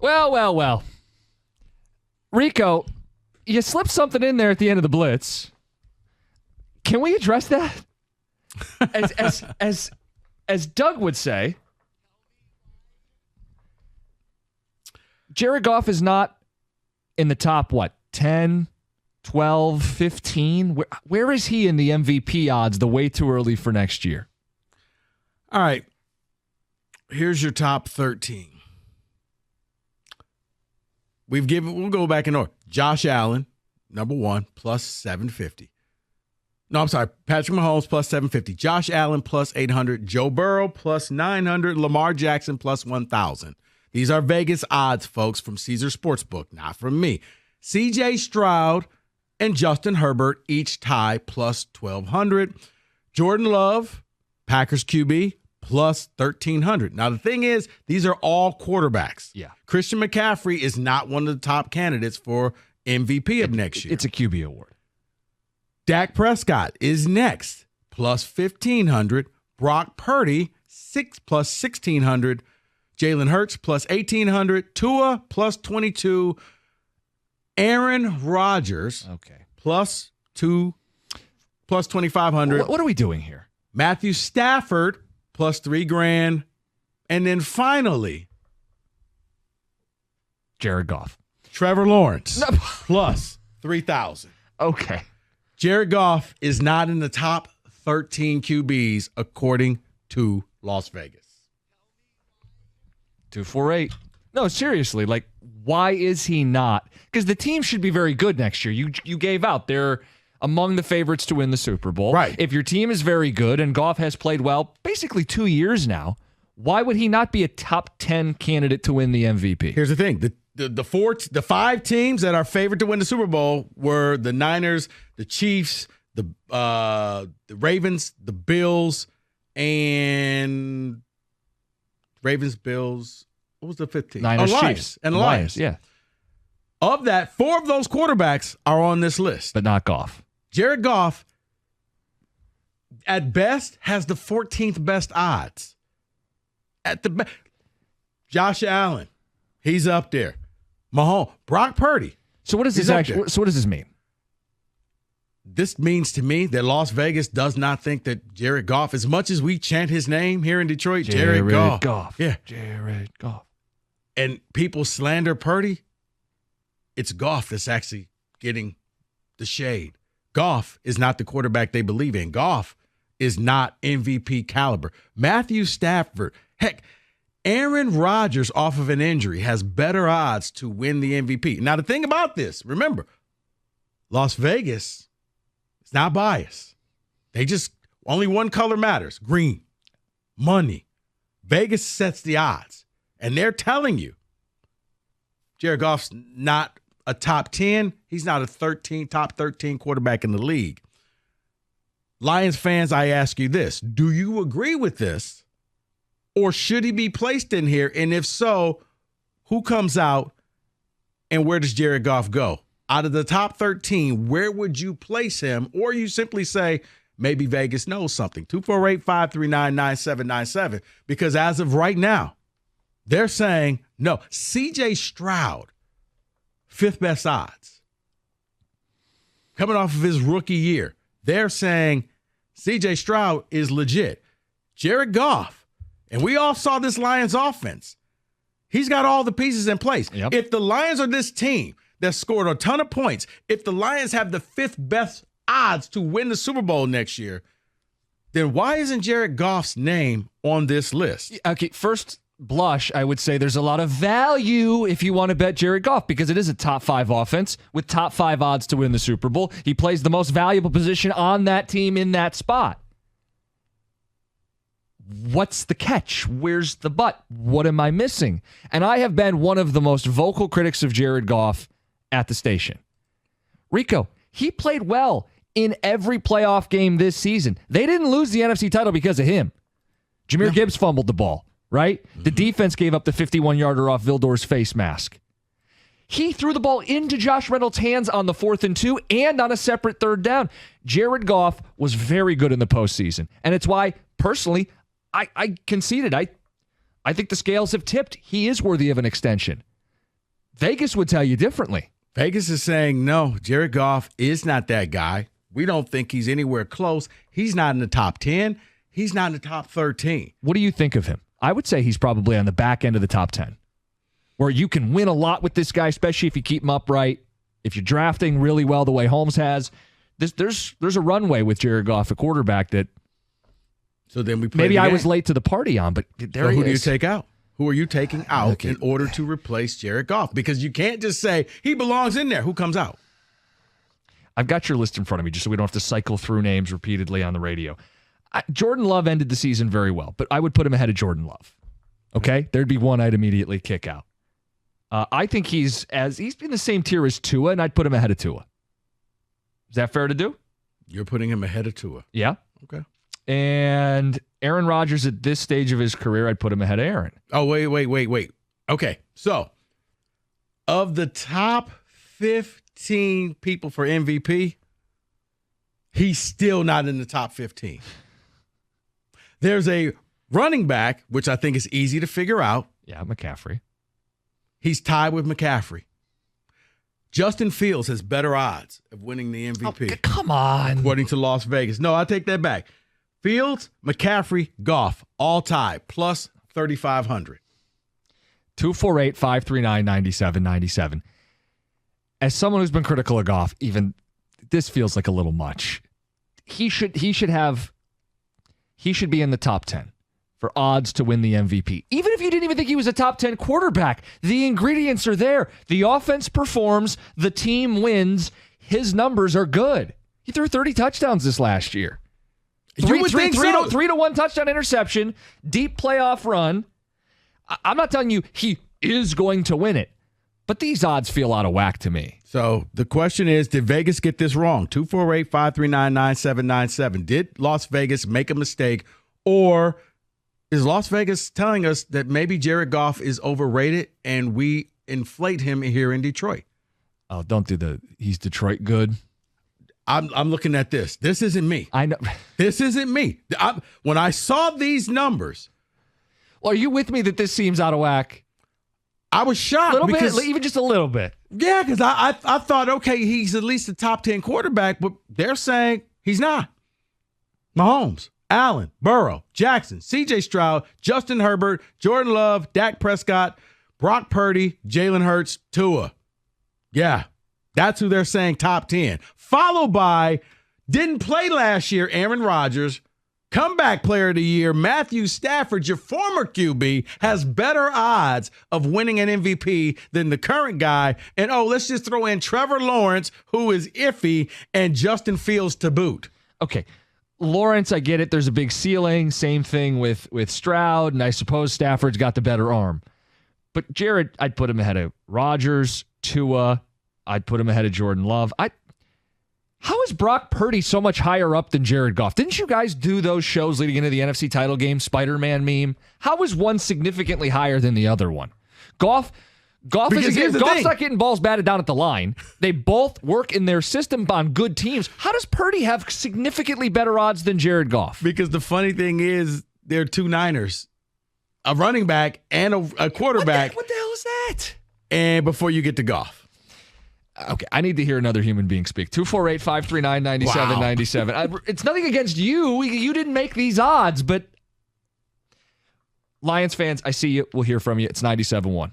Well. Rico, you slipped something in there at the end of the blitz. Can we address that? As Doug would say, Jared Goff is not in the top, 10, 12, 15? Where is he in the MVP odds the way too early for next year? All right. Here's your top 13. We'll go back in order. Josh Allen, number 1, plus 750. No, I'm sorry. Patrick Mahomes, plus 750. Josh Allen, plus 800. Joe Burrow, plus 900. Lamar Jackson, plus 1,000. These are Vegas odds, folks, from Caesar Sportsbook, not from me. C.J. Stroud and Justin Herbert each tie plus 1,200. Jordan Love, Packers QB, plus 1,300. Now, the thing is, these are all quarterbacks. Yeah. Christian McCaffrey is not one of the top candidates for MVP of next year. It's a QB award. Dak Prescott is next, plus 1,500. Brock Purdy, plus 1,600. Jalen Hurts, plus 1,800. Tua, plus 22. Aaron Rodgers, plus 2,500. What are we doing here? Matthew Stafford, plus $3,000. And then finally, Jared Goff. Trevor Lawrence, plus 3,000. Okay. Jared Goff is not in the top 13 QBs according to Las Vegas. 248. No, seriously, why is he not? Because the team should be very good next year. You gave out. They're among the favorites to win the Super Bowl. Right. If your team is very good and Goff has played well basically 2 years now, why would he not be a top 10 candidate to win the MVP? Here's the thing. The 5 teams that are favored to win the Super Bowl were the Niners, the Chiefs, the Ravens, the Bills, and Ravens, Bills. What was the 5th team? Niners, Lions. Chiefs. And Lions. Yeah. Of that, 4 of those quarterbacks are on this list. But not Goff. Jared Goff, at best, has the 14th best odds. At the best. Josh Allen, he's up there. Mahomes, Brock Purdy. So what does this mean? This means to me that Las Vegas does not think that Jared Goff, as much as we chant his name here in Detroit, Jared Goff. Yeah. Jared Goff. And people slander Purdy, it's Goff that's actually getting the shade. Goff is not the quarterback they believe in. Goff is not MVP caliber. Matthew Stafford, heck, Aaron Rodgers off of an injury has better odds to win the MVP. Now, the thing about this, remember, Las Vegas is not biased. They just, only one color matters, green, money. Vegas sets the odds, and they're telling you Jared Goff's not a top 10. He's not a top 13 quarterback in the league. Lions fans, I ask you this. Do you agree with this? Or should he be placed in here? And if so, who comes out and where does Jared Goff go? Out of the top 13, where would you place him? Or you simply say, maybe Vegas knows something. 248-539-9797. Because as of right now, they're saying, no, C.J. Stroud, 5th best odds. Coming off of his rookie year, they're saying C.J. Stroud is legit. Jared Goff, and we all saw this Lions offense. He's got all the pieces in place. Yep. If the Lions are this team that scored a ton of points, if the Lions have the 5th best odds to win the Super Bowl next year, then why isn't Jared Goff's name on this list? Okay, first blush, I would say there's a lot of value if you want to bet Jared Goff because it is a top 5 offense with top 5 odds to win the Super Bowl. He plays the most valuable position on that team in that spot. What's the catch? Where's the but? What am I missing? And I have been one of the most vocal critics of Jared Goff at the station. Rico, he played well in every playoff game this season. They didn't lose the NFC title because of him. Jahmyr Gibbs fumbled the ball, right? The defense gave up the 51-yarder off Vildor's face mask. He threw the ball into Josh Reynolds' hands on the 4th and 2 and on a separate 3rd down. Jared Goff was very good in the postseason. And it's why, personally, I conceded. I think the scales have tipped. He is worthy of an extension. Vegas would tell you differently. Vegas is saying, no, Jared Goff is not that guy. We don't think he's anywhere close. He's not in the top 10. He's not in the top 13. What do you think of him? I would say he's probably on the back end of the top 10, where you can win a lot with this guy, especially if you keep him upright. If you're drafting really well the way Holmes has, there's a runway with Jared Goff, a quarterback that so then we maybe I was late to the party on, but there he is. Who do you take out? Who are you taking out in order to replace Jared Goff? Because you can't just say he belongs in there. Who comes out? I've got your list in front of me just so we don't have to cycle through names repeatedly on the radio. Jordan Love ended the season very well, but I would put him ahead of Jordan Love. Okay? There'd be one I'd immediately kick out. I think he's in the same tier as Tua, and I'd put him ahead of Tua. Is that fair to do? You're putting him ahead of Tua. Yeah. Okay. And Aaron Rodgers at this stage of his career, I'd put him ahead of Aaron. Oh, wait. Okay, so of the top 15 people for MVP, he's still not in the top 15. There's a running back, which I think is easy to figure out. Yeah, McCaffrey. He's tied with McCaffrey. Justin Fields has better odds of winning the MVP. Oh, come on. According to Las Vegas. No, I take that back. Fields, McCaffrey, Goff, all tied, plus 3,500. 248-539-9797. As someone who's been critical of Goff, even this feels like a little much. He should be in the top 10 for odds to win the MVP. Even if you didn't even think he was a top 10 quarterback, the ingredients are there. The offense performs, the team wins, his numbers are good. He threw 30 touchdowns this last year. Three to one touchdown interception, deep playoff run. I'm not telling you he is going to win it, but these odds feel out of whack to me. So the question is, did Vegas get this wrong? 248-539-9797. Did Las Vegas make a mistake, or is Las Vegas telling us that maybe Jared Goff is overrated and we inflate him here in Detroit? Oh, don't do he's Detroit good. I'm looking at this. This isn't me. I know. This isn't me. When I saw these numbers. Well, are you with me that this seems out of whack? I was shocked. A little bit, even just a little bit. Yeah, because I thought, okay, he's at least a top 10 quarterback, but they're saying he's not. Mahomes, Allen, Burrow, Jackson, C.J. Stroud, Justin Herbert, Jordan Love, Dak Prescott, Brock Purdy, Jalen Hurts, Tua. Yeah, that's who they're saying top 10. Followed by, didn't play last year, Aaron Rodgers. Comeback player of the year, Matthew Stafford, your former QB, has better odds of winning an MVP than the current guy. And, let's just throw in Trevor Lawrence, who is iffy, and Justin Fields to boot. Okay. Lawrence, I get it. There's a big ceiling. Same thing with Stroud, and I suppose Stafford's got the better arm. But Jared, I'd put him ahead of Rodgers, Tua. I'd put him ahead of Jordan Love. How is Brock Purdy so much higher up than Jared Goff? Didn't you guys do those shows leading into the NFC title game, Spider-Man meme? How is one significantly higher than the other one? Goff's not getting balls batted down at the line. They both work in their system on good teams. How does Purdy have significantly better odds than Jared Goff? Because the funny thing is, they're two Niners, a running back and a quarterback. What the hell is that? And before you get to Goff. Okay, I need to hear another human being speak. 248-539-9797. Wow. It's nothing against you. You didn't make these odds, but Lions fans, I see you. We'll hear from you. It's 97-1.